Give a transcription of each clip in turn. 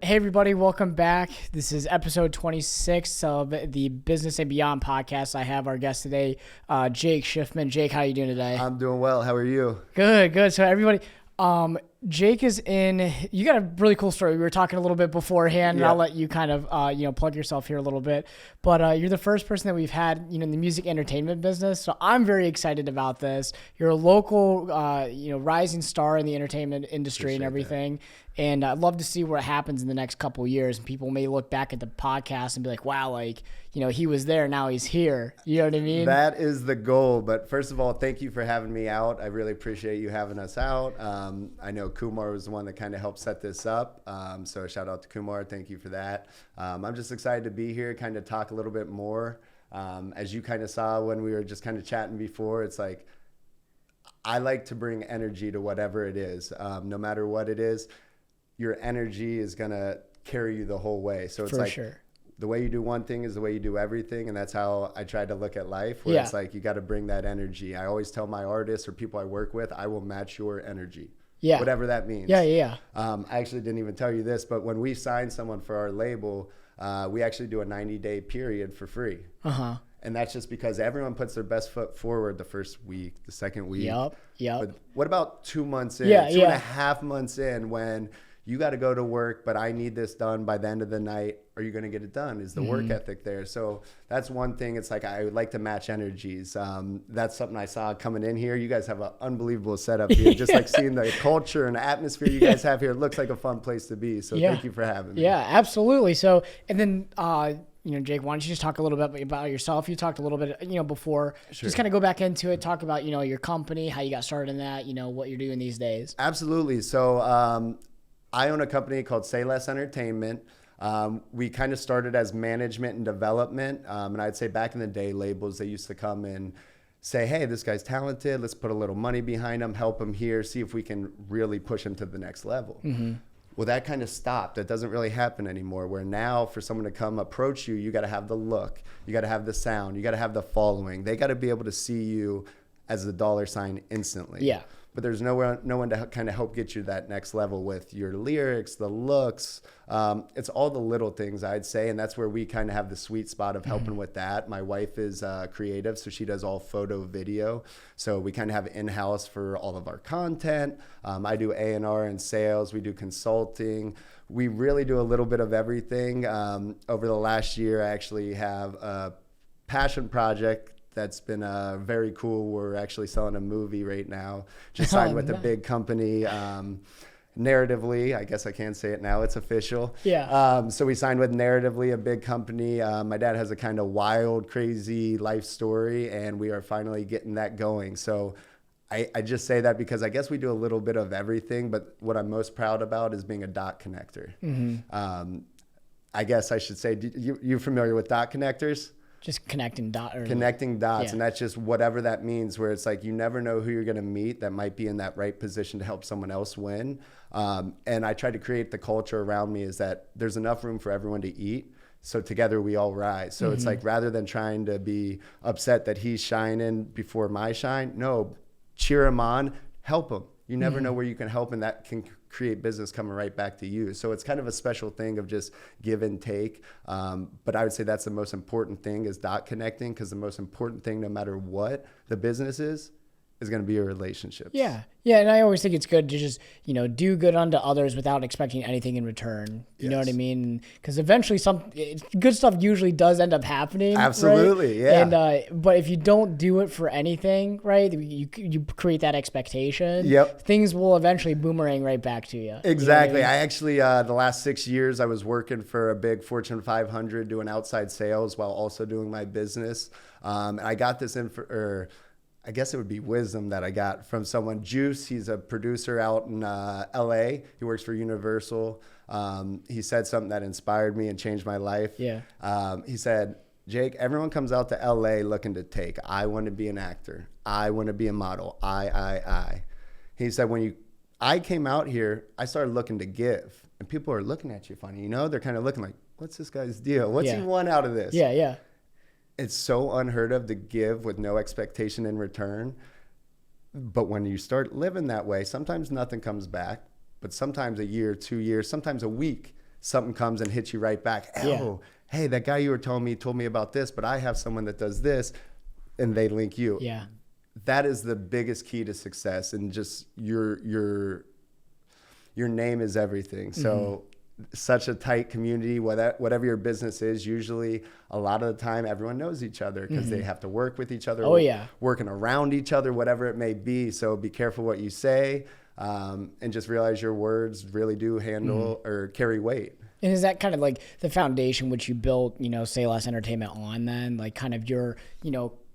Hey everybody, welcome back. This is episode 26 of the Business and Beyond podcast. I have our guest today, Jake Shiffman. Jake, how are you doing today? I'm doing well. How are you? Good. So everybody, Jake is you got a really cool story. We were talking a little bit beforehand, and I'll let you kind of, plug yourself here a little bit. But you're the first person that we've had, in the music entertainment business. So I'm very excited about this. You're a local, rising star in the entertainment industry and everything. And I'd love to see what happens in the next couple of years. And people may look back at the podcast and be like, wow, he was there, now he's here. You know what I mean? That is the goal. But first of all, thank you for having me out. I really appreciate you having us out. I know Kumar was the one that kind of helped set this up. So shout out to Kumar. Thank you for that. I'm just excited to be here, kind of talk a little bit more. As you kind of saw when we were just kind of chatting before, it's like, I like to bring energy to whatever it is, no matter what it is. Your energy is going to carry you the whole way. So it's the way you do one thing is the way you do everything. And that's how I try to look at life, where it's like, you got to bring that energy. I always tell my artists or people I work with, I will match your energy. Yeah. Whatever that means. Yeah. I actually didn't even tell you this, but when we sign someone for our label, we actually do a 90-day period for free. Uh-huh. And that's just because everyone puts their best foot forward the first week, the second week. Yep. But what about 2 months in, 2.5 months in, when you got to go to work, but I need this done by the end of the night? Are you going to get it done? Is the work ethic there? So that's one thing. It's like, I would like to match energies. That's something I saw coming in here. You guys have an unbelievable setup here. Just like seeing the culture and the atmosphere you guys have here. It looks like a fun place to be. So thank you for having me. Yeah, absolutely. So, and then, Jake, why don't you just talk a little bit about yourself? You talked a little bit, before. Sure. Just kind of go back into it, talk about, your company, how you got started in that, what you're doing these days. Absolutely. So I own a company called Say Less Entertainment. We kind of started as management and development. And I'd say back in the day, labels, they used to come and say, hey, this guy's talented. Let's put a little money behind him, help him here, see if we can really push him to the next level. Mm-hmm. Well, that kind of stopped. That doesn't really happen anymore, where now for someone to come approach you, you got to have the look, you got to have the sound, you got to have the following. They got to be able to see you as the dollar sign instantly. Yeah. But there's no one to kind of help get you to that next level with your lyrics, the looks. It's all the little things, I'd say. And that's where we kind of have the sweet spot of helping with that. My wife is creative, so she does all photo, video. So we kind of have in-house for all of our content. I do A&R and sales. We do consulting. We really do a little bit of everything. Over the last year, I actually have a passion project that's been very cool. We're actually selling a movie right now. Just signed with a big company. Narratively, I guess I can't say it now. It's official. Yeah. So we signed with Narratively, a big company. My dad has a kind of wild, crazy life story, and we are finally getting that going. So I just say that because I guess we do a little bit of everything, but what I'm most proud about is being a dot connector. Mm-hmm. I guess I should say, you familiar with dot connectors? Just connecting dots. And that's just whatever that means, where it's like you never know who you're going to meet that might be in that right position to help someone else win. And I try to create the culture around me is that there's enough room for everyone to eat. So together we all rise. So it's like, rather than trying to be upset that he's shining before my shine, no, cheer him on, help him. You never know where you can help, and that can create business coming right back to you. So it's kind of a special thing of just give and take. But I would say that's the most important thing, is dot connecting, because the most important thing, no matter what the business is going to be your relationships. Yeah. And I always think it's good to just, do good unto others without expecting anything in return. You know what I mean? Because eventually good stuff usually does end up happening. Absolutely, right? And but if you don't do it for anything, right, you create that expectation. Yep. Things will eventually boomerang right back to you. Exactly. You know what I mean? I actually, the last 6 years, I was working for a big Fortune 500 doing outside sales while also doing my business. And I got this I guess it would be wisdom that I got from someone. Juice, he's a producer out in LA. He works for Universal. He said something that inspired me and changed my life. Yeah. He said, Jake, everyone comes out to LA looking to take. I want to be an actor. I want to be a model. I. He said, I came out here, I started looking to give. And people are looking at you funny. They're kind of looking like, what's this guy's deal? What's he want out of this? Yeah. It's so unheard of to give with no expectation in return. But when you start living that way, sometimes nothing comes back, but sometimes a year, 2 years, sometimes a week, something comes and hits you right back. Oh, hey, that guy you were told me about this, but I have someone that does this, and they link you. Yeah. That is the biggest key to success, and just your name is everything. So such a tight community, whatever your business is, usually a lot of the time everyone knows each other because they have to work with each other, working around each other, whatever it may be. So be careful what you say, and just realize your words really do handle or carry weight. And is that kind of like the foundation which you built, Say Less Entertainment on then? Like kind of your,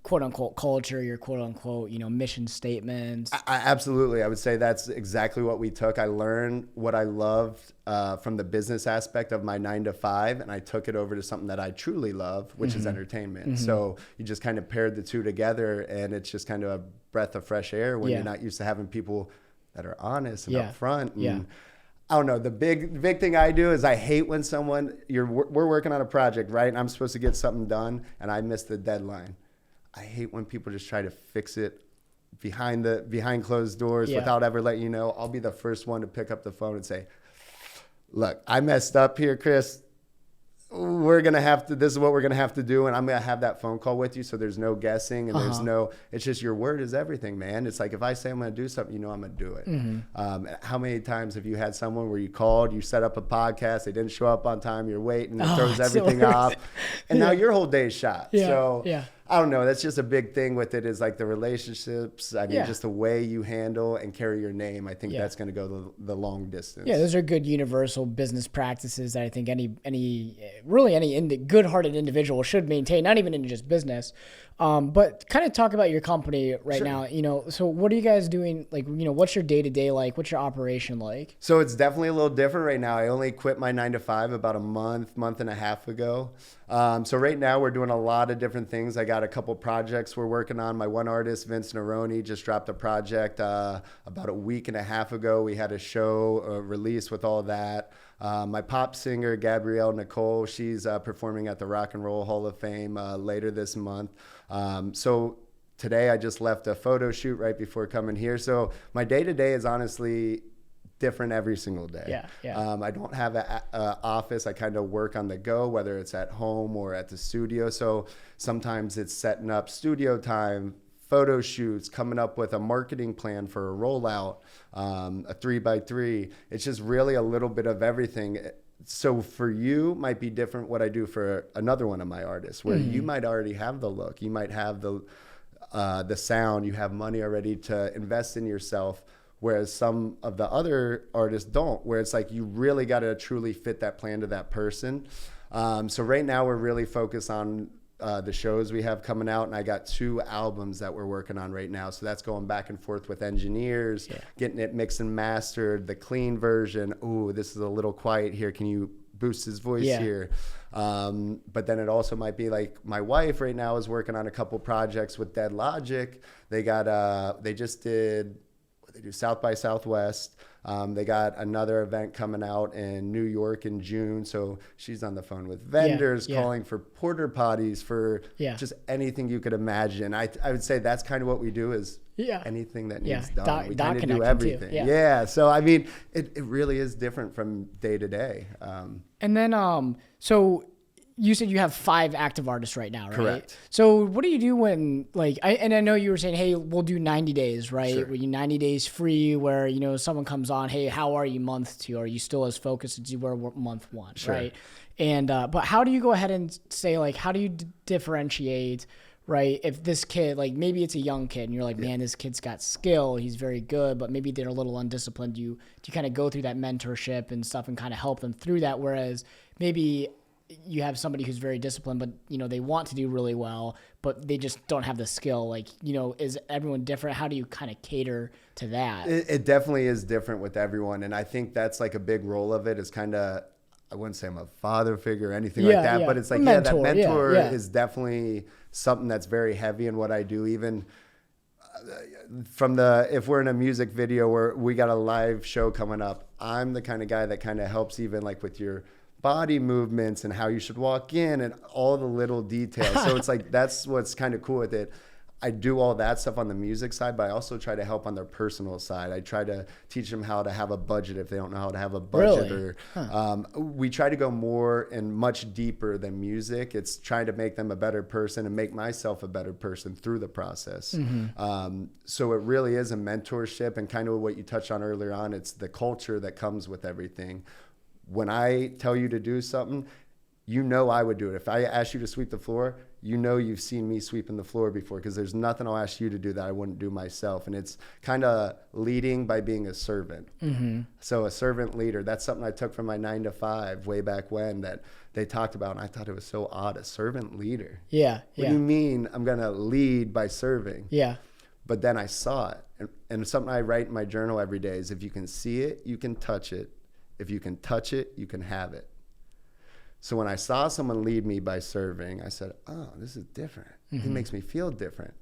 quote unquote culture, your quote unquote, mission statements? Absolutely. I would say that's exactly what we took. I learned what I loved from the business aspect of my 9 to 5, and I took it over to something that I truly love, which is entertainment. So you just kind of paired the two together, and it's just kind of a breath of fresh air when you're not used to having people that are honest and upfront. And I don't know. The big thing I do is I hate when we're working on a project, right? And I'm supposed to get something done, and I miss the deadline. I hate when people just try to fix it behind closed doors without ever letting you know. I'll be the first one to pick up the phone and say, look, I messed up here, Chris. This is what we're going to have to do. And I'm going to have that phone call with you. So there's no guessing and it's just your word is everything, man. It's like, if I say I'm going to do something, I'm going to do it. How many times have you had someone where you called, you set up a podcast, they didn't show up on time, you're waiting, it throws everything off. And now your whole day's shot. I don't know. That's just a big thing with it, is like the relationships. I mean, just the way you handle and carry your name. I think that's going to go the long distance. Yeah, those are good universal business practices that I think any good-hearted individual should maintain, not even in just business. But kind of talk about your company right now. So what are you guys doing? Like, what's your day-to-day like? What's your operation like? So it's definitely a little different right now. I only quit my 9 to 5 about a month and a half ago. So right now we're doing a lot of different things. I got a couple projects we're working on. My one artist, Vince Neroni, just dropped a project about a week and a half ago. We had a show release with all that. My pop singer, Gabrielle Nicole, she's performing at the Rock and Roll Hall of Fame later this month. So today I just left a photo shoot right before coming here. So my day-to-day is honestly different every single day. I don't have an office. I kind of work on the go, whether it's at home or at the studio. So sometimes it's setting up studio time, photo shoots, coming up with a marketing plan for a rollout, a 3x3. It's just really a little bit of everything. So for you might be different what I do for another one of my artists, where you might already have the look, you might have the sound, you have money already to invest in yourself. Whereas some of the other artists don't, where it's like you really got to truly fit that plan to that person. So right now we're really focused on the shows we have coming out, and I got 2 albums that we're working on right now. So that's going back and forth with engineers, getting it mixed and mastered, the clean version. Ooh, this is a little quiet here. Can you boost his voice here? But then it also might be like my wife right now is working on a couple projects with Dead Logic. They just did They do South by Southwest. They got another event coming out in New York in June. So she's on the phone with vendors, calling for porter potties, for just anything you could imagine. I would say that's kind of what we do, is anything that needs done. We kind of do everything. So, I mean, it really is different from day to day. And then, so you said you have 5 active artists right now, right? Correct. So what do you do when, like, I know you were saying, hey, we'll do 90 days, right? Sure. Where you 90 days free, where, you know, someone comes on, hey, how are you month 2? Are you still as focused as you were month 1, right? And, but how do you go ahead and say, like, how do you differentiate, right? If this kid, like, maybe it's a young kid and you're like, man, this kid's got skill, he's very good, but maybe they're a little undisciplined. Do you kind of go through that mentorship and stuff and kind of help them through that? Whereas maybe you have somebody who's very disciplined, but, you know, they want to do really well, but they just don't have the skill. Like, you know, is everyone different? How do you kind of cater to that? It definitely is different with everyone. And I think that's like a big role of it, is kind of, I wouldn't say I'm a father figure or anything like that, but it's like, that mentor is definitely something that's very heavy in what I do. Even from if we're in a music video where we got a live show coming up, I'm the kind of guy that kind of helps even like with your body movements and how you should walk in and all the little details. So it's like, that's what's kind of cool with it. I do all that stuff on the music side, but I also try to help on their personal side. I try to teach them how to have a budget if they don't know how to have a budget. Really? We try to go more and much deeper than music. It's trying to make them a better person and make myself a better person through the process. So it really is a mentorship, and kind of what you touched on earlier on. It's the culture that comes with everything. When I tell you to do something, you know I would do it. If I ask you to sweep the floor, you know you've seen me sweeping the floor before, because there's nothing I'll ask you to do that I wouldn't do myself. And it's kind of leading by being a servant. So a servant leader, that's something I took from my 9 to 5 way back when that they talked about, and I thought it was so odd, a servant leader. Yeah. What do you mean I'm going to lead by serving? Yeah. But then I saw it. And something I write in my journal every day is, if you can see it, you can touch it. If you can touch it, you can have it. So when I saw someone lead me by serving, I said, oh, this is different. He makes me feel different.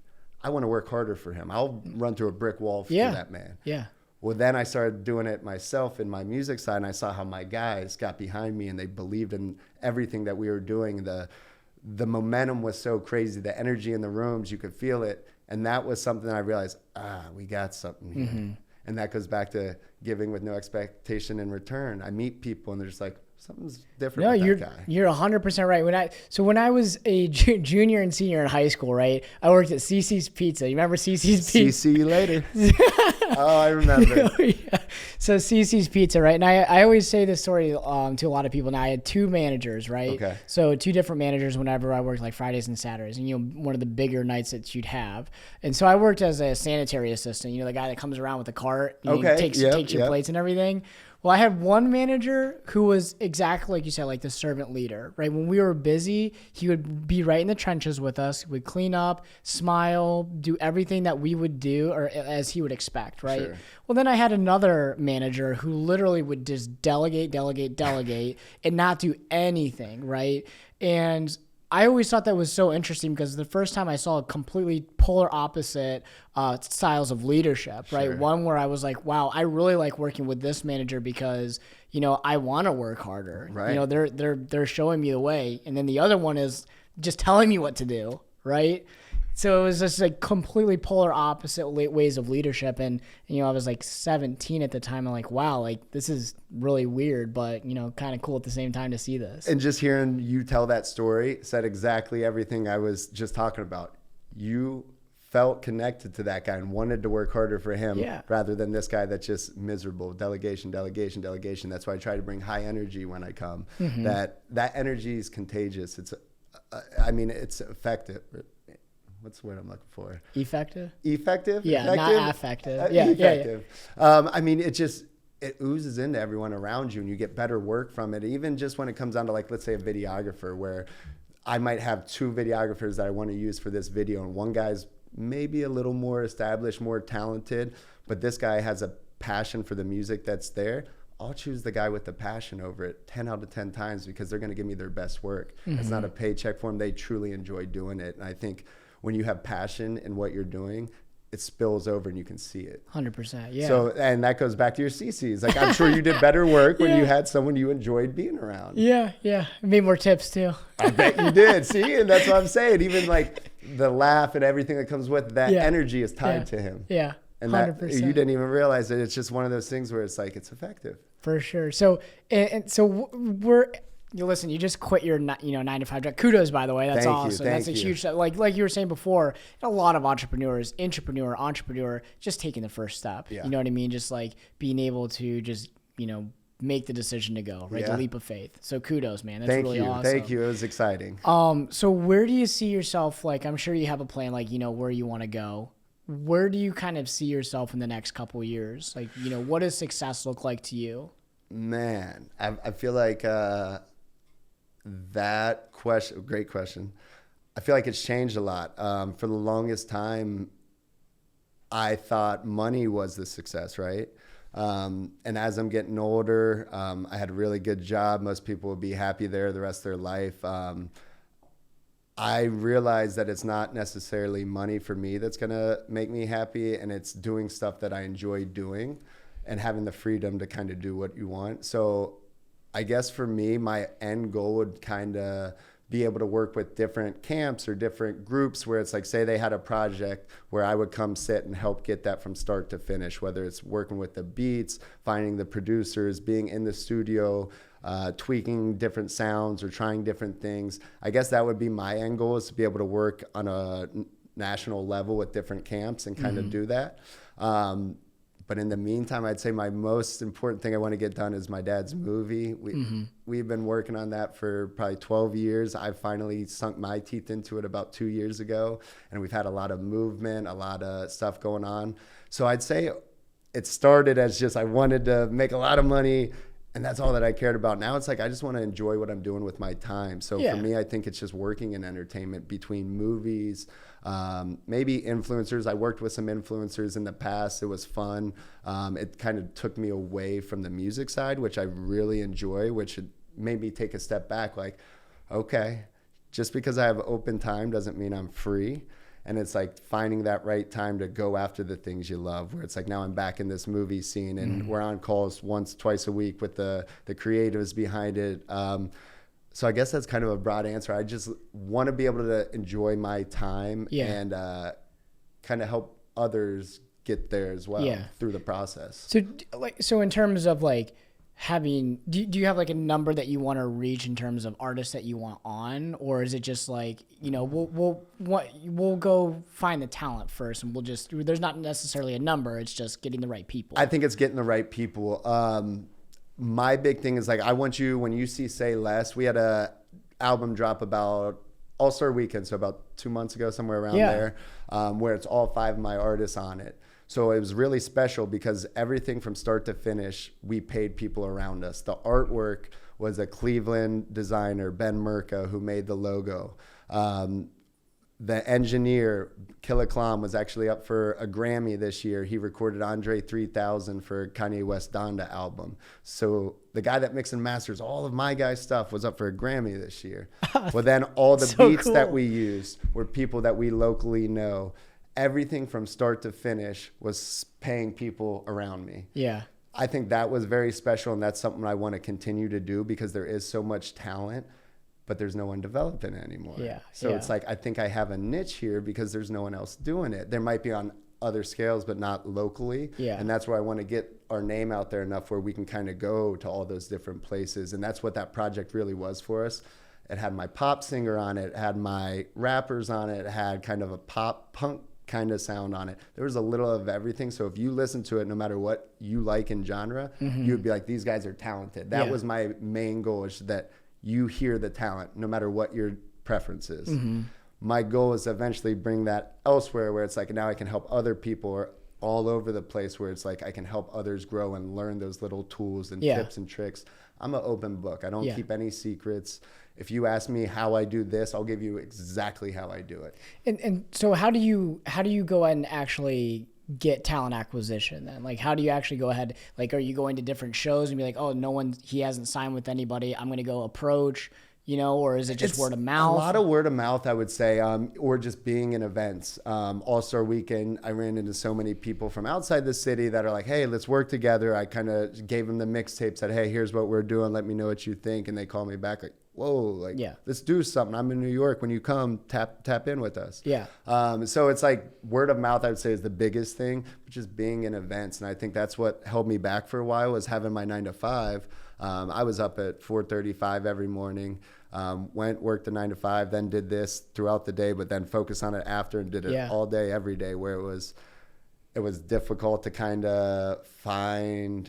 I want to work harder for him. I'll run through a brick wall for that man. Yeah. Well, then I started doing it myself in my music side, and I saw how my guys got behind me and they believed in everything that we were doing. The momentum was so crazy. The energy in the rooms, you could feel it. And that was something I realized, we got something here. And that goes back to giving with no expectation in return. I meet people and they're just like, something's different with that guy. You're 100% right. When I was a junior and senior in high school, right, I worked at CC's Pizza. You remember CC's Pizza? See you later. Oh, I remember. Yeah. So CC's Pizza, right? And I always say this story to a lot of people. Now, I had 2 managers, right? Okay. So 2 different managers whenever I worked, like Fridays and Saturdays, and one of the bigger nights that you'd have. And so I worked as a sanitary assistant, the guy that comes around with the cart and takes your plates and everything. Well, I had one manager who was exactly like you said, like the servant leader, right? When we were busy, he would be right in the trenches with us, would clean up, smile, do everything that we would do, or as he would expect, right? Sure. Well, then I had another manager who literally would just delegate, and not do anything, right? And I always thought that was so interesting, because the first time I saw a completely polar opposite styles of leadership, right? Sure. One where I was like, wow, I really like working with this manager because, I want to work harder. Right. They're showing me the way. And then the other one is just telling me what to do, right? So it was just like completely polar opposite ways of leadership. And I was like 17 at the time. I'm like, wow, like this is really weird, but kind of cool at the same time to see this. And just hearing you tell that story said exactly everything I was just talking about. You felt connected to that guy and wanted to work harder for him rather than this guy that's just miserable. Delegation. That's why I try to bring high energy when I come. That energy is contagious. It's effective. What's the word I'm looking for? Effective? Effective? Yeah, effective? not affective. Yeah, effective. It oozes into everyone around you, and you get better work from it. Even just when it comes down to, like, let's say a videographer, where I might have 2 videographers that I want to use for this video, and one guy's maybe a little more established, more talented, but this guy has a passion for the music that's there. I'll choose the guy with the passion over it 10 out of 10 times, because they're going to give me their best work. It's not a paycheck for them. They truly enjoy doing it. And I think when you have passion in what you're doing, it spills over and you can see it. 100%. Yeah. So, and that goes back to your CCs. Like, I'm sure you did better work when you had someone you enjoyed being around. Yeah. I made more tips too. I bet you did. See, and that's what I'm saying. Even like the laugh and everything that comes with that energy is tied to him. Yeah. And 100%. that you didn't even realize it. It's just one of those things where it's like, it's effective. For sure. So, listen, you just quit your 9 to 5 job. Kudos, by the way. That's awesome. That's a huge step. Like you were saying before, a lot of entrepreneurs, entrepreneur, just taking the first step. Yeah. You know what I mean? Just like being able to just, make the decision to go, right? Yeah. The leap of faith. So kudos, man. That's really awesome. Thank you. It was exciting. So where do you see yourself? Like, I'm sure you have a plan, like, where you want to go. Where do you kind of see yourself in the next couple of years? Like, what does success look like to you? Man, I feel like that question, great question. I feel like it's changed a lot. For the longest time, I thought money was the success, right? And as I'm getting older, I had a really good job. Most people would be happy there the rest of their life. I realized that it's not necessarily money for me that's going to make me happy, and it's doing stuff that I enjoy doing and having the freedom to kind of do what you want. So I guess for me, my end goal would kind of be able to work with different camps or different groups where it's like, say they had a project where I would come sit and help get that from start to finish, whether it's working with the beats, finding the producers, being in the studio, tweaking different sounds or trying different things. I guess that would be my end goal, is to be able to work on a national level with different camps and kind of do that. But in the meantime, I'd say my most important thing I want to get done is my dad's movie. We've been working on that for probably 12 years. I finally sunk my teeth into it about 2 years ago, and we've had a lot of movement, a lot of stuff going on. So I'd say it started as just I wanted to make a lot of money, and that's all that I cared about. Now it's like I just want to enjoy what I'm doing with my time. So for me, I think it's just working in entertainment between movies, maybe influencers. I worked with some influencers in the past. It was fun. It kind of took me away from the music side, which I really enjoy, which made me take a step back. Like, okay, just because I have open time doesn't mean I'm free. And it's like finding that right time to go after the things you love, where it's like now I'm back in this movie scene and we're on calls twice a week with the creatives behind it. So I guess that's kind of a broad answer. I just want to be able to enjoy my time and kind of help others get there as well through the process. So in terms of like having, do you have like a number that you want to reach in terms of artists that you want on, or is it just like, you know, we'll go find the talent first and there's not necessarily a number, it's just getting the right people? I think it's getting the right people. My big thing is like, I want you, when you see Say Less, we had a album drop about All-Star Weekend, so about 2 months ago, somewhere around there, where it's all 5 of my artists on it. So it was really special because everything from start to finish, we paid people around us. The artwork was a Cleveland designer, Ben Merca, who made the logo. The engineer, Killiclam, was actually up for a Grammy this year. He recorded Andre 3000 for Kanye West Donda album. So the guy that mixed and masters all of my guys' stuff was up for a Grammy this year. Well, then all the beats that we used were people that we locally know. Everything from start to finish was paying people around me. Yeah. I think that was very special, and that's something I want to continue to do because there is so much talent, but there's no one developing it anymore. So it's like, I think I have a niche here because there's no one else doing it. There might be on other scales, but not locally. And that's where I want to get our name out there enough where we can kind of go to all those different places. And that's what that project really was for us. It had my pop singer on it, had my rappers on it, had kind of a pop punk kind of sound on it. There was a little of everything. So if you listen to it, no matter what you like in genre, you would be like, these guys are talented. That was my main goal, is that you hear the talent, no matter what your preference is. My goal is to eventually bring that elsewhere, where it's like, now I can help other people all over the place, where it's like I can help others grow and learn those little tools and tips and tricks. I'm an open book. I don't keep any secrets. If you ask me how I do this, I'll give you exactly how I do it. And so how do you go ahead and actually get talent acquisition then? Like, how do you actually go ahead, like, are you going to different shows and be like, oh, he hasn't signed with anybody, I'm going to go approach, you know, or is it just word of mouth? A lot of word of mouth, I would say, or just being in events. All-Star Weekend, I ran into so many people from outside the city that are like, hey, let's work together. I kind of gave them the mixtape, said, hey, here's what we're doing, let me know what you think. And they call me back like, whoa, like, let's do something. I'm in New York. When you come, tap in with us. So it's like word of mouth, I would say, is the biggest thing, but just being in events. And I think that's what held me back for a while, was having my 9 to 5. I was up at 4:35 every morning, worked a 9 to 5, then did this throughout the day, but then focused on it after and did it all day, every day, where it was difficult to kind of find,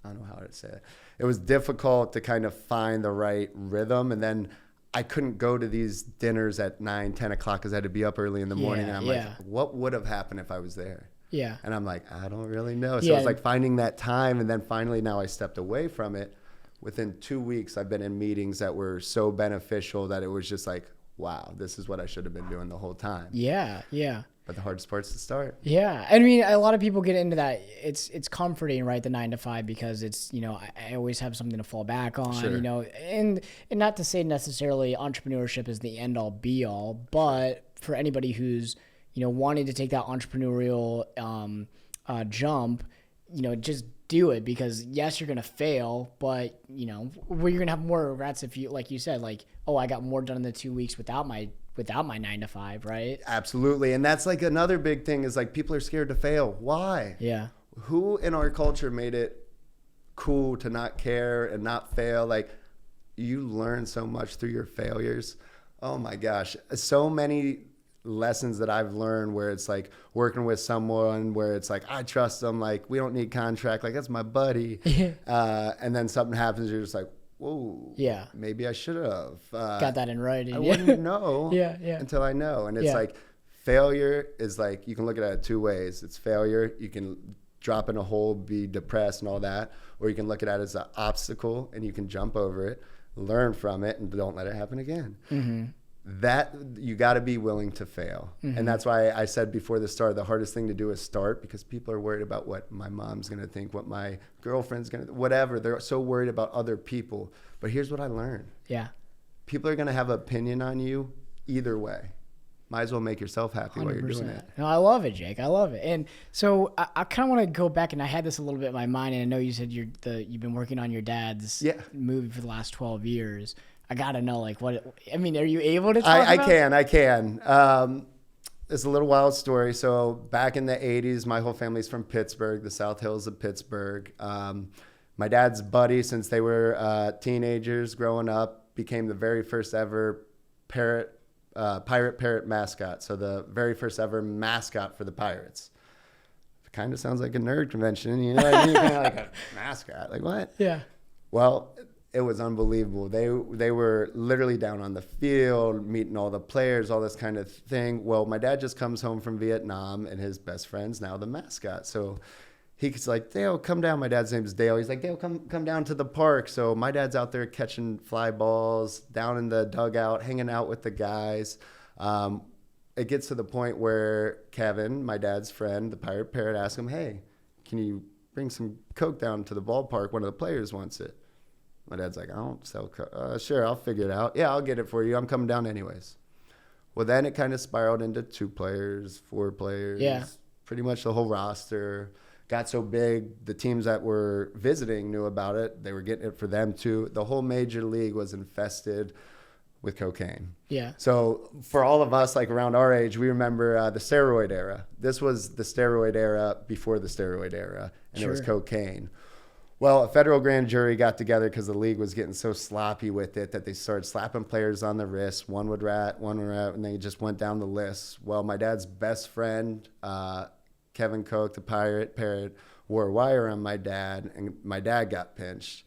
I don't know how to say it. It was difficult to kind of find the right rhythm. And then I couldn't go to these dinners at 9, 10 o'clock because I had to be up early in the morning. And I'm like, what would have happened if I was there? And I'm like, I don't really know. So it's like finding that time. And then finally now I stepped away from it. Within 2 weeks, I've been in meetings that were so beneficial that it was just like, wow, this is what I should have been doing the whole time. But the hardest part's to start. I mean, a lot of people get into that. It's comforting, right? The 9 to 5, because it's, you know, I always have something to fall back on, you know, and not to say necessarily entrepreneurship is the end all be all, but for anybody who's, you know, wanting to take that entrepreneurial jump, you know, just do it, because yes, you're going to fail, but you know, you're going to have more regrets if you, like you said, like, oh, I got more done in the 2 weeks without my 9 to 5, right? Absolutely. And that's like another big thing is like people are scared to fail. Why? Yeah. Who in our culture made it cool to not care and not fail? Like, you learn so much through your failures. Oh my gosh. So many lessons that I've learned where it's like working with someone where it's like, I trust them. Like, we don't need contract. Like, that's my buddy. And then something happens. You're just like, whoa, yeah, maybe I should have got that in writing. I wouldn't know until I know. And it's like, failure is like, you can look at it 2 ways. It's failure. You can drop in a hole, be depressed and all that, or you can look at it as an obstacle and you can jump over it, learn from it, and don't let it happen again. That you got to be willing to fail. And that's why I said before the start, the hardest thing to do is start, because people are worried about what my mom's going to think, what my girlfriend's going to, whatever. They're so worried about other people. But here's what I learned. Yeah. People are going to have an opinion on you either way. Might as well make yourself happy 100%. While you're doing it. No, I love it, Jake. I love it. And so I kind of want to go back, and I had this a little bit in my mind, and I know you said you've been working on your dad's movie for the last 12 years. I got to know, like, what, I mean, are you able to talk about it? I can. It's a little wild story. So back in the 80s, my whole family's from Pittsburgh, the South Hills of Pittsburgh. My dad's buddy, since they were teenagers growing up, became the very first ever pirate parrot mascot. So the very first ever mascot for the Pirates. It kind of sounds like a nerd convention, you know what I mean? Kind of like a mascot. Like, what? Yeah. Well, it was unbelievable. They were literally down on the field, meeting all the players, all this kind of thing. Well, my dad just comes home from Vietnam, and his best friend's now the mascot. So he's like, Dale, come down. My dad's name is Dale. He's like, Dale, come down to the park. So my dad's out there catching fly balls, down in the dugout, hanging out with the guys. It gets to the point where Kevin, my dad's friend, the pirate parrot, asks him, hey, can you bring some Coke down to the ballpark? One of the players wants it. My dad's like, I don't sell Coke. Sure, I'll figure it out. Yeah, I'll get it for you. I'm coming down anyways. Well, then it kind of spiraled into 2 players, 4 players. Yeah. Pretty much the whole roster. Got so big, the teams that were visiting knew about it. They were getting it for them too. The whole major league was infested with cocaine. Yeah. So for all of us, like around our age, we remember the steroid era. This was the steroid era before the steroid era, and it was cocaine. Well, a federal grand jury got together because the league was getting so sloppy with it that they started slapping players on the wrist. One would rat, and they just went down the list. Well, my dad's best friend, Kevin Koch, the parrot, wore a wire on my dad, and my dad got pinched.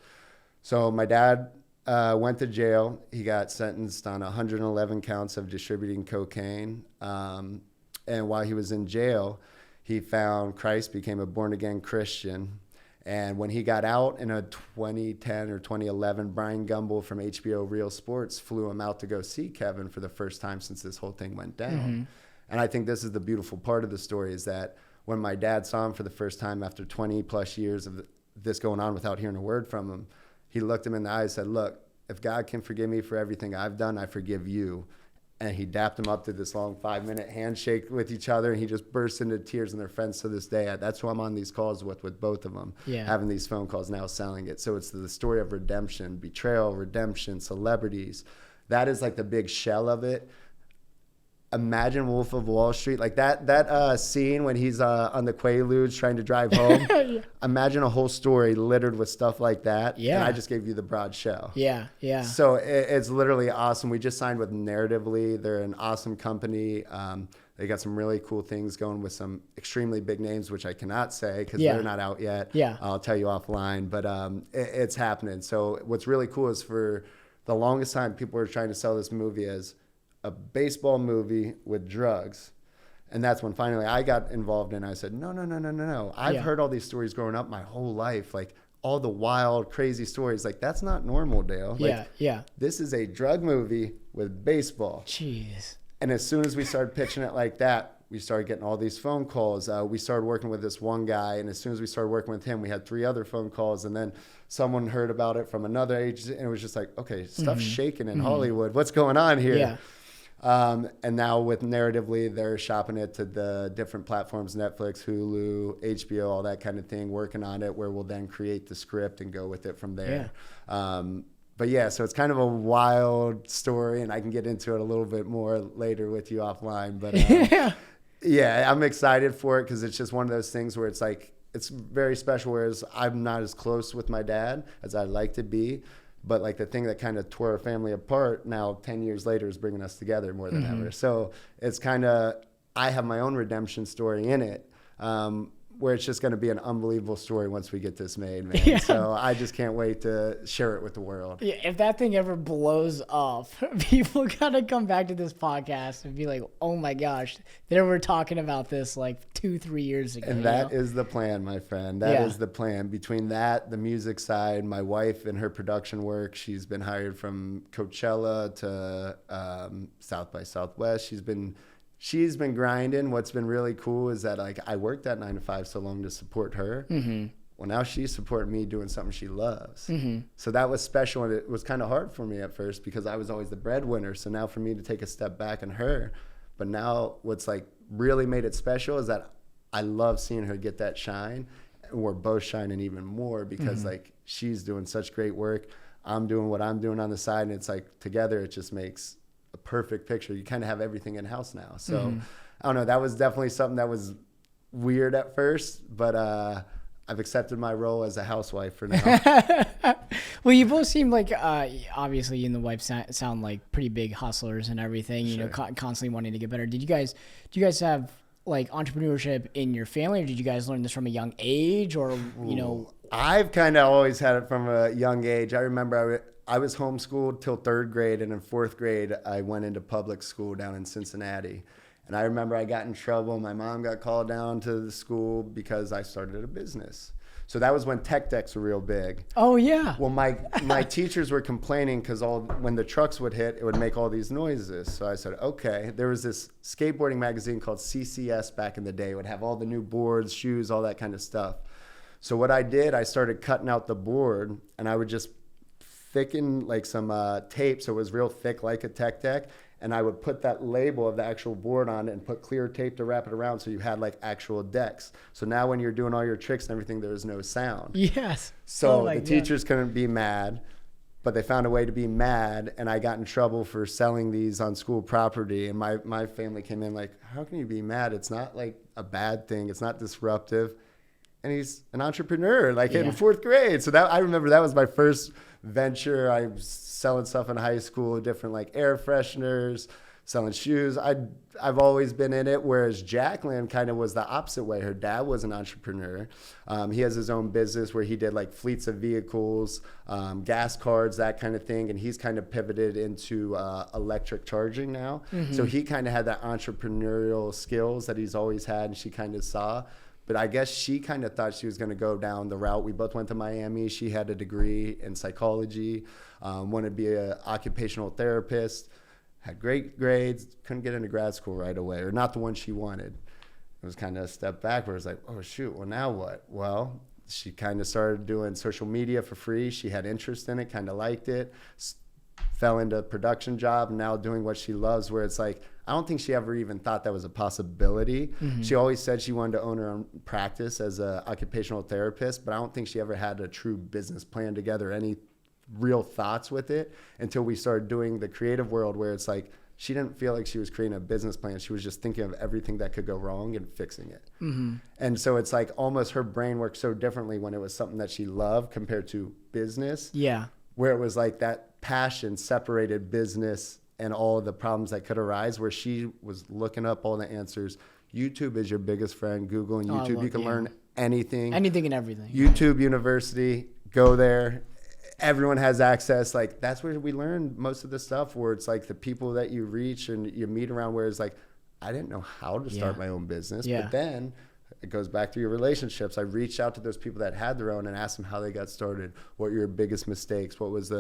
So my dad went to jail. He got sentenced on 111 counts of distributing cocaine. And while he was in jail, he found Christ, became a born-again Christian. And when he got out in a 2010 or 2011, Brian Gumbel from HBO Real Sports flew him out to go see Kevin for the first time since this whole thing went down. And I think this is the beautiful part of the story, is that when my dad saw him for the first time after 20 plus years of this going on without hearing a word from him, he looked him in the eye and said, look, if God can forgive me for everything I've done, I forgive you. And he dapped him up to this long 5-minute handshake with each other, and he just burst into tears, and they're friends to this day. That's who I'm on these calls with both of them, having these phone calls now, selling it. So it's the story of redemption, betrayal, redemption, celebrities. That is like the big shell of it. Imagine Wolf of Wall Street, like that scene when he's on the Quaaludes trying to drive home. Imagine a whole story littered with stuff like that. Yeah. And I just gave you the broad shell. Yeah, yeah. So it's literally awesome. We just signed with Narratively. They're an awesome company. They got some really cool things going with some extremely big names, which I cannot say because they're not out yet. Yeah. I'll tell you offline, but it's happening. So what's really cool is for the longest time, people were trying to sell this movie as a baseball movie with drugs. And that's when finally I got involved in. I said, no. I've heard all these stories growing up my whole life, like all the wild, crazy stories. Like, that's not normal, Dale. Like, this is a drug movie with baseball. Jeez. And as soon as we started pitching it like that, we started getting all these phone calls. We started working with this one guy, and as soon as we started working with him, we had 3 other phone calls, and then someone heard about it from another agency, and it was just like, okay, stuff's shaking in Hollywood. What's going on here? Yeah. And now with Narratively, they're shopping it to the different platforms, Netflix, Hulu, HBO, all that kind of thing, working on it, where we'll then create the script and go with it from there. But yeah, so it's kind of a wild story, and I can get into it a little bit more later with you offline. But yeah, I'm excited for it because it's just one of those things where it's like, it's very special, whereas I'm not as close with my dad as I'd like to be. But like the thing that kind of tore our family apart now 10 years later is bringing us together more than ever. So it's kind of, I have my own redemption story in it, where it's just going to be an unbelievable story once we get this made, man. Yeah. So I just can't wait to share it with the world. Yeah, if that thing ever blows up, people got to come back to this podcast and be like, oh my gosh, they were talking about this like 2-3 years ago. And that is the plan, my friend. That is the plan. Between that, the music side, my wife and her production work, she's been hired from Coachella to South by Southwest. She's been grinding. What's been really cool is that like I worked that 9 to 5 so long to support her. Well, now she's supporting me doing something she loves. So that was special, and it was kind of hard for me at first because I was always the breadwinner. So now for me to take a step back and her, but now what's like really made it special is that I love seeing her get that shine, and we're both shining even more because like she's doing such great work. I'm doing what I'm doing on the side, and it's like together it just makes a perfect picture. You kind of have everything in house now. So I don't know, that was definitely something that was weird at first, but I've accepted my role as a housewife for now. Well, you both seem like obviously you and the wife sound like pretty big hustlers and everything, you know, constantly wanting to get better. Do you guys have like entrepreneurship in your family, or did you guys learn this from a young age, or you know? I've kind of always had it from a young age. I remember I was homeschooled till 3rd grade, and in 4th grade, I went into public school down in Cincinnati. And I remember I got in trouble. My mom got called down to the school because I started a business. So that was when tech decks were real big. Oh, yeah. Well, my teachers were complaining because when the trucks would hit, it would make all these noises. So I said, okay. There was this skateboarding magazine called CCS back in the day. It would have all the new boards, shoes, all that kind of stuff. So what I did, I started cutting out the board, and I would just thicken like some tape so it was real thick like a tech deck, and I would put that label of the actual board on it and put clear tape to wrap it around so you had like actual decks. So now when you're doing all your tricks and everything, there was no sound. Yes. So the teachers couldn't be mad, but they found a way to be mad, and I got in trouble for selling these on school property. And my family came in like, how can you be mad? It's not like a bad thing. It's not disruptive. And he's an entrepreneur, like in 4th grade. So that I remember that was my first venture. I was selling stuff in high school, different like air fresheners, selling shoes. I've always been in it, whereas Jacqueline kind of was the opposite way. Her dad was an entrepreneur. He has his own business where he did like fleets of vehicles, gas cards, that kind of thing. And he's kind of pivoted into electric charging now. So he kind of had that entrepreneurial skills that he's always had, and she kind of saw. But I guess she kind of thought she was going to go down the route. We both went to Miami. She had a degree in psychology, wanted to be an occupational therapist, had great grades, couldn't get into grad school right away, or not the one she wanted. It was kind of a step backwards, like, oh, shoot, well, now what? Well, she kind of started doing social media for free. She had interest in it, kind of liked it, fell into a production job, and now doing what she loves, where it's like, I don't think she ever even thought that was a possibility. She always said she wanted to own her own practice as an occupational therapist, but I don't think she ever had a true business plan together, any real thoughts with it, until we started doing the creative world, where it's like she didn't feel like she was creating a business plan. She was just thinking of everything that could go wrong and fixing it. And so it's like almost her brain worked so differently when it was something that she loved compared to business. Yeah. Where it was like that passion separated business and all of the problems that could arise, where she was looking up all the answers. YouTube is your biggest friend. Google and YouTube, you can learn anything. Anything and everything. YouTube University, go there. Everyone has access. Like, that's where we learn most of the stuff, where it's like the people that you reach and you meet around, where it's like, I didn't know how to start my own business. But then it goes back to your relationships. I reached out to those people that had their own and asked them how they got started. What were your biggest mistakes? What was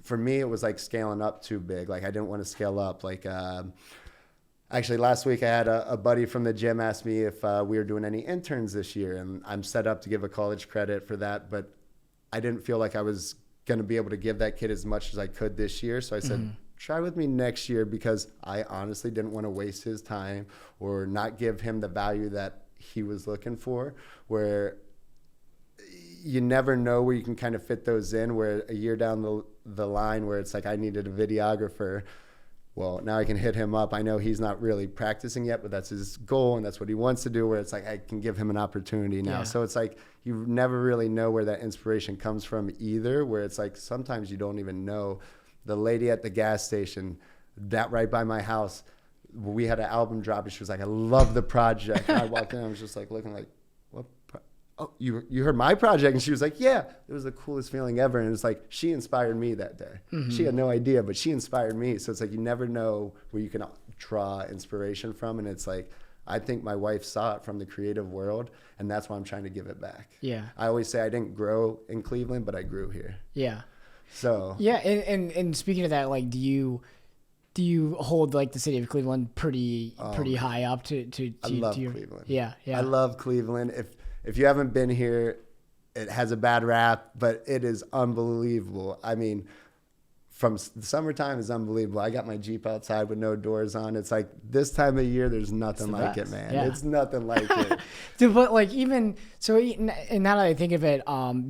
for me, it was like scaling up too big. Like, I didn't want to scale up. Like, actually last week I had a buddy from the gym ask me if we were doing any interns this year, and I'm set up to give a college credit for that, but I didn't feel like I was going to be able to give that kid as much as I could this year. So I said, try with me next year, because I honestly didn't want to waste his time or not give him the value that he was looking for, where you never know where you can kind of fit those in, where a year down the line where it's like I needed a videographer. Well, now I can hit him up. I know he's not really practicing yet, but that's his goal and that's what he wants to do, where it's like I can give him an opportunity now. So it's like you never really know where that inspiration comes from either, where it's like sometimes you don't even know. The lady at the gas station, that right by my house, we had an album drop and she was like, I love the project. And I walked in, I was just like looking like, what? Oh, you heard my project? And she was like, yeah, it was the coolest feeling ever. And it's like, she inspired me that day. She had no idea, but she inspired me. So it's like, you never know where you can draw inspiration from. And it's like, I think my wife saw it from the creative world, and that's why I'm trying to give it back. Yeah. I always say I didn't grow in Cleveland, but I grew here. Yeah. So. Yeah. And speaking of that, like, do you hold like the city of Cleveland pretty high up to I love Cleveland. Yeah. I love Cleveland. If you haven't been here, it has a bad rap, but it is unbelievable. I mean, from the summertime is unbelievable. I got my Jeep outside with no doors on. It's like this time of year, there's nothing like it, man. Yeah. It's nothing like it. Dude, but like even so, and now that I think of it,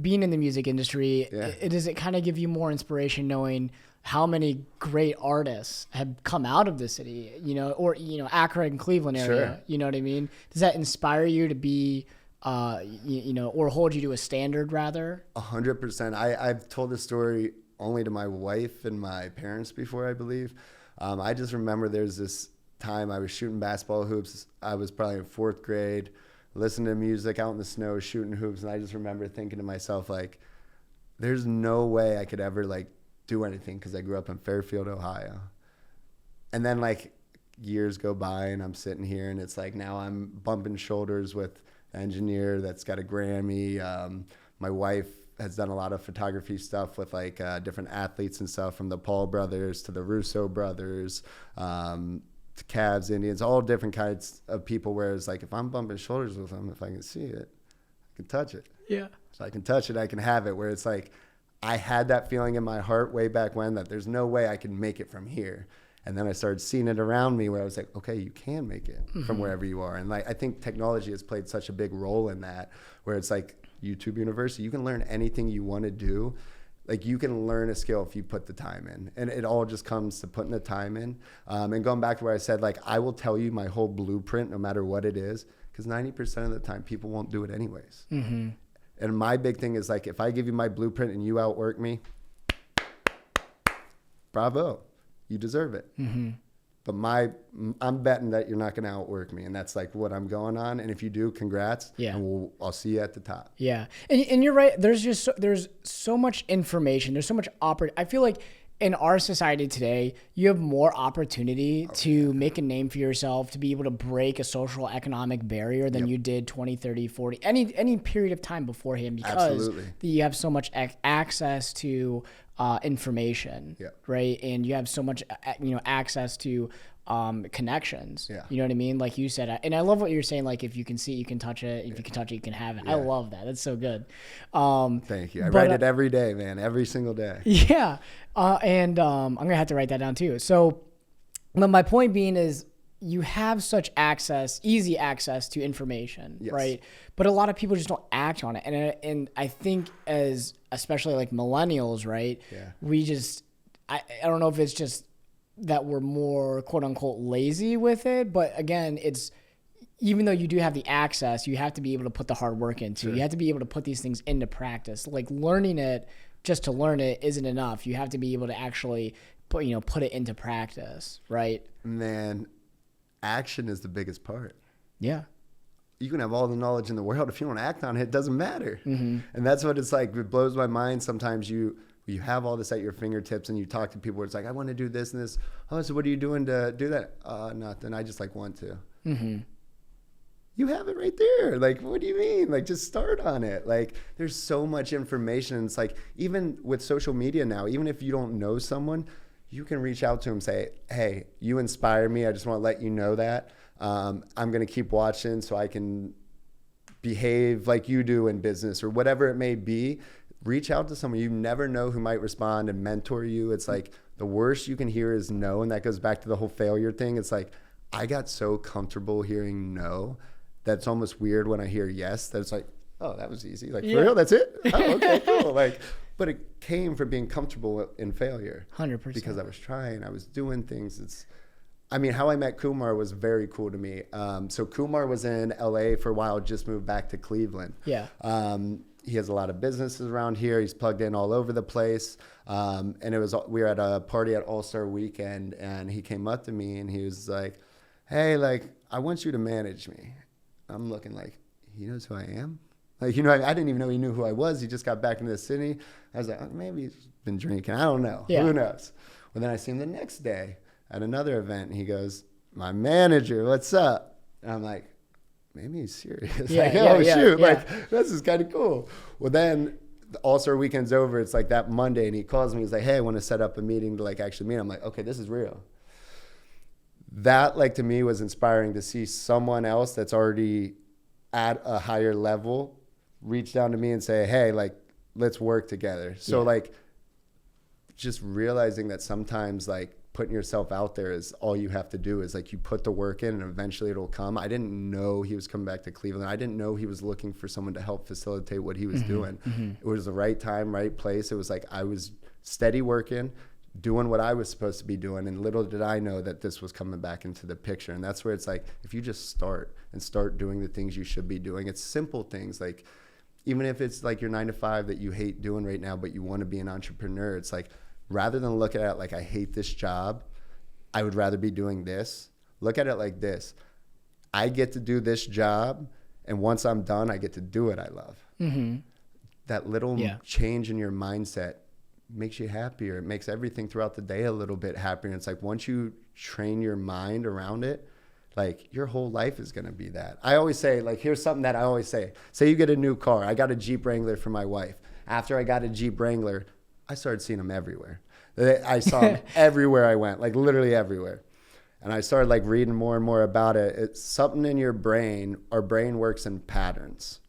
being in the music industry, does it kind of give you more inspiration knowing how many great artists have come out of the city, or Akron and Cleveland area? Sure. You know what I mean? Does that inspire you to be? Or hold you to a standard rather? 100%. I've told this story only to my wife and my parents before, I believe. I just remember there's this time I was shooting basketball hoops. I was probably in 4th grade, listening to music out in the snow, shooting hoops. And I just remember thinking to myself, like, there's no way I could ever like do anything, because I grew up in Fairfield, Ohio. And then like years go by and I'm sitting here and it's like now I'm bumping shoulders with engineer that's got a Grammy. My wife has done a lot of photography stuff with like different athletes and stuff, from the Paul brothers to the Russo brothers, to Cavs, Indians, all different kinds of people. Whereas like if I'm bumping shoulders with them, if I can see it, I can touch it. Yeah. So I can touch it, I can have it. Where it's like I had that feeling in my heart way back when that there's no way I can make it from here. And then I started seeing it around me where I was like, okay, you can make it from wherever you are. And like, I think technology has played such a big role in that, where it's like YouTube University, you can learn anything you want to do. Like you can learn a skill if you put the time in, and it all just comes to putting the time in. And going back to where I said, like, I will tell you my whole blueprint, no matter what it is, because 90% of the time people won't do it anyways. And my big thing is like, if I give you my blueprint and you outwork me, bravo. You deserve it. But I'm betting that you're not going to outwork me. And that's like what I'm going on. And if you do, congrats. Yeah. And I'll see you at the top. Yeah. And you're right. There's so much information. There's so much I feel like in our society today, you have more opportunity to make a name for yourself, to be able to break a social economic barrier than you did 20, 30, 40, any period of time beforehand, because you have so much access to information, right? And you have so much, access to connections. You know what I mean? Like you said, and I love what you're saying. Like if you can see it, you can touch it. If you can touch it, you can have it. I love that. That's so good. Thank you. I write it every day, man. Every single day. Yeah. And I'm gonna have to write that down too. So, my point being is, you have such easy access to information, right? But a lot of people just don't act on it. And I think especially like millennials, right? Yeah. We just, I don't know if it's just that we're more quote unquote lazy with it, but again, it's, even though you do have the access, you have to be able to put the hard work into. Sure. You have to be able to put these things into practice. Like learning it just to learn it isn't enough. You have to be able to actually put it into practice, right? Man, action is the biggest part. Yeah. You can have all the knowledge in the world. If you don't act on it, it doesn't matter. And that's what it's like. It blows my mind. Sometimes you have all this at your fingertips and you talk to people where it's like, I want to do this and this. Oh, so what are you doing to do that? Nothing. I just like want to. You have it right there. Like, what do you mean? Like, just start on it. Like, there's so much information. It's like, even with social media now, even if you don't know someone, you can reach out to them and say, hey, you inspire me. I just want to let you know that. I'm going to keep watching so I can behave like you do in business, or whatever it may be. reach out to someone. You never know who might respond and mentor you. It's like the worst you can hear is no. And that goes back to the whole failure thing. It's like, I got so comfortable hearing no that's almost weird when I hear yes. That it's like, oh, that was easy. Like, for real, that's it? Oh, okay, cool. Like, but it came from being comfortable in failure. 100%. Because I was trying, I was doing things. How I met Kumar was very cool to me. So Kumar was in LA for a while, just moved back to Cleveland. Yeah. He has a lot of businesses around here. He's plugged in all over the place. And we were at a party at All-Star Weekend, and he came up to me and he was like, hey, like, I want you to manage me. I'm looking like, he knows who I am? Like, I didn't even know he knew who I was. He just got back into the city. I was like, oh, maybe he's been drinking. I don't know. Yeah. Who knows? Well, then I see him the next day at another event, and he goes, my manager, what's up? And I'm like, maybe he's serious. Shoot. Like, this is kind of cool. Well, then the All-Star Weekend's over. It's like that Monday, and he calls me. He's like, hey, I want to set up a meeting to like actually meet. I'm like, okay, this is real. That, like, to me was inspiring to see someone else that's already at a higher level reach down to me and say, hey, like, let's work together. So like, just realizing that sometimes like putting yourself out there is all you have to do. Is like, you put the work in and eventually it'll come. I didn't know he was coming back to Cleveland. I didn't know he was looking for someone to help facilitate what he was doing. It was the right time, right place. It was like, I was steady working, doing what I was supposed to be doing, and little did I know that this was coming back into the picture. And that's where it's like, if you just start doing the things you should be doing, it's simple things. Like, even if it's like your 9-to-5 that you hate doing right now, but you want to be an entrepreneur, it's like, rather than look at it like, I hate this job, I would rather be doing this. Look at it like this. I get to do this job, and once I'm done, I get to do what I love. That little change in your mindset makes you happier. It makes everything throughout the day a little bit happier. And it's like, once you train your mind around it, like, your whole life is going to be that. I always say, like, here's something that I always say you get a new car. I got a Jeep Wrangler for my wife. After I got a Jeep Wrangler, I started seeing them everywhere. I saw them everywhere I went, like literally everywhere. And I started like reading more and more about it. It's something in your brain. Our brain works in patterns.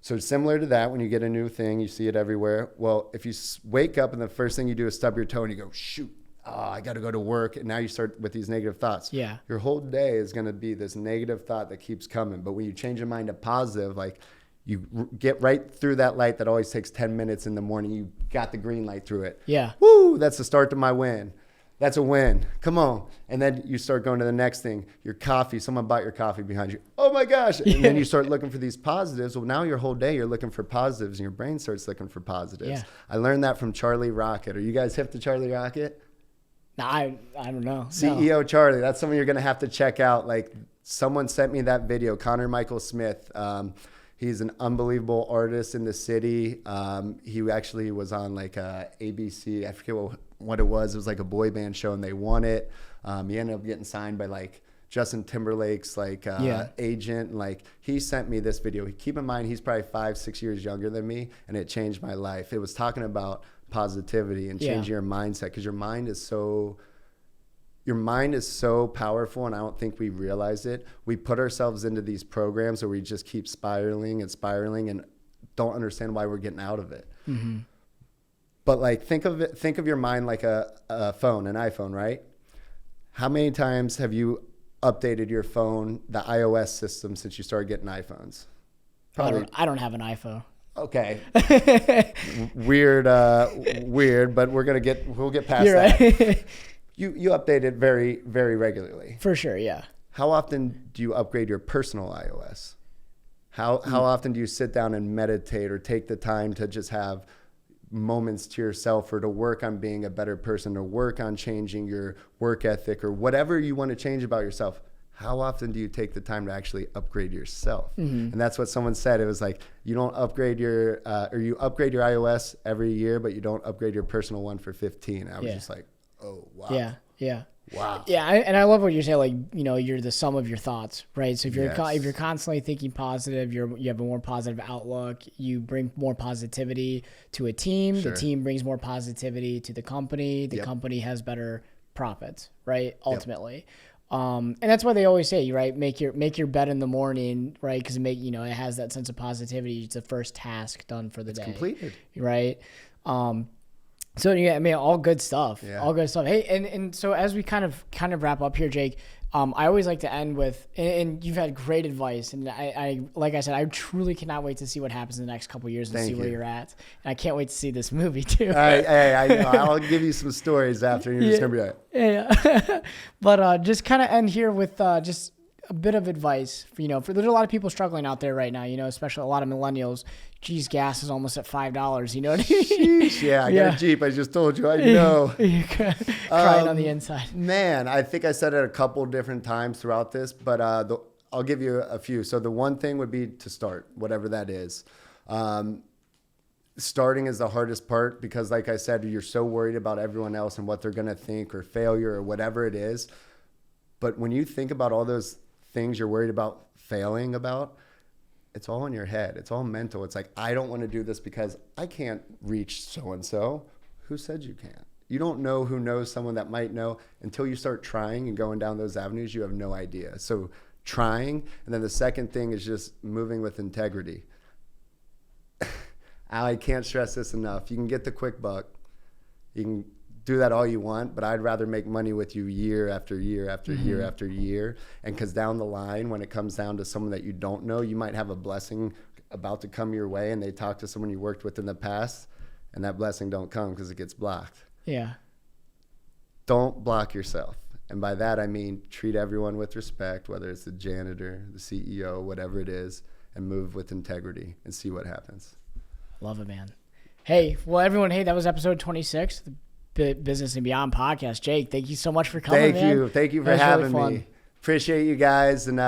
So similar to that, when you get a new thing, you see it everywhere. Well, if you wake up and the first thing you do is stub your toe and you go, shoot, I got to go to work. And now you start with these negative thoughts. Yeah. Your whole day is going to be this negative thought that keeps coming. But when you change your mind to positive, like, you get right through that light that always takes 10 minutes in the morning. You got the green light through it. Yeah. Woo, that's the start to my win. That's a win. Come on. And then you start going to the next thing. Your coffee. Someone bought your coffee behind you. Oh my gosh. And then you start looking for these positives. Well, now your whole day you're looking for positives, and your brain starts looking for positives. Yeah. I learned that from Charlie Rocket. Are you guys hip to Charlie Rocket? No, I don't know. CEO no. Charlie. That's someone you're going to have to check out. Like, someone sent me that video. Connor Michael Smith. He's an unbelievable artist in the city. He actually was on like ABC. I forget what it was. It was like a boy band show, and they won it. He ended up getting signed by like Justin Timberlake's like agent. And like, he sent me this video. Keep in mind, he's probably 5-6 years younger than me, and it changed my life. It was talking about positivity and changing your mindset, because your mind is so powerful, and I don't think we realize it. We put ourselves into these programs where we just keep spiraling and don't understand why we're getting out of it. Mm-hmm. But like, think of your mind like a phone, an iPhone, right? How many times have you updated your phone, the iOS system, since you started getting iPhones? Probably. I don't have an iPhone. Okay. Weird, but we'll get past that. Right. You update it very, very regularly. For sure, yeah. How often do you upgrade your personal iOS? How often do you sit down and meditate or take the time to just have moments to yourself, or to work on being a better person, or work on changing your work ethic, or whatever you want to change about yourself? How often do you take the time to actually upgrade yourself? Mm-hmm. And that's what someone said. It was like, you don't upgrade you upgrade your iOS every year, but you don't upgrade your personal one for 15. I was just like, oh, wow. Yeah. Yeah. Wow. Yeah. And I love what you're saying. Like, you're the sum of your thoughts, right? So if you're constantly thinking positive, you have a more positive outlook, you bring more positivity to a team. Sure. The team brings more positivity to the company. The company has better profits, right? Ultimately. Yep. And that's why they always say, right, make your bed in the morning, right? Because it has that sense of positivity. It's the first task done for the day. It's completed. Right. So yeah, I mean, all good stuff. Yeah. All good stuff. Hey, and so as we kind of wrap up here, Jake, I always like to end with, and you've had great advice, and I like I said, I truly cannot wait to see what happens in the next couple of years and see where you're at. And I can't wait to see this movie too. I know. I'll give you some stories after. You're just gonna be like, yeah. But just kind of end here with just a bit of advice. For there's a lot of people struggling out there right now. Especially a lot of millennials. Geez, gas is almost at $5. You know what I mean? Yeah, I got a Jeep. I just told you. I know. You're crying on the inside. Man, I think I said it a couple different times throughout this, but I'll give you a few. So the one thing would be to start, whatever that is. Starting is the hardest part because, like I said, you're so worried about everyone else and what they're going to think or failure or whatever it is. But when you think about all those things you're worried about failing about, it's all in your head. It's all mental. It's like, I don't want to do this because I can't reach so-and-so. Who said you can't? You don't know who knows someone that might know until you start trying and going down those avenues. You have no idea. So trying. And then the second thing is just moving with integrity. I can't stress this enough. You can get the quick buck. You can do that all you want, but I'd rather make money with you year after year after year after year. And because down the line, when it comes down to someone that you don't know, you might have a blessing about to come your way and they talk to someone you worked with in the past and that blessing don't come because it gets blocked. Yeah. Don't block yourself. And by that, I mean, treat everyone with respect, whether it's the janitor, the CEO, whatever it is, and move with integrity and see what happens. Love it, man. Hey, well, everyone, that was episode 26, the Business and Beyond podcast. Jake, thank you so much for coming, man. Thank you for having me. Appreciate you guys, and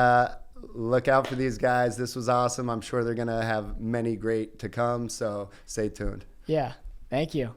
look out for these guys. This was awesome. I'm sure they're going to have many great to come, so stay tuned. Yeah, thank you.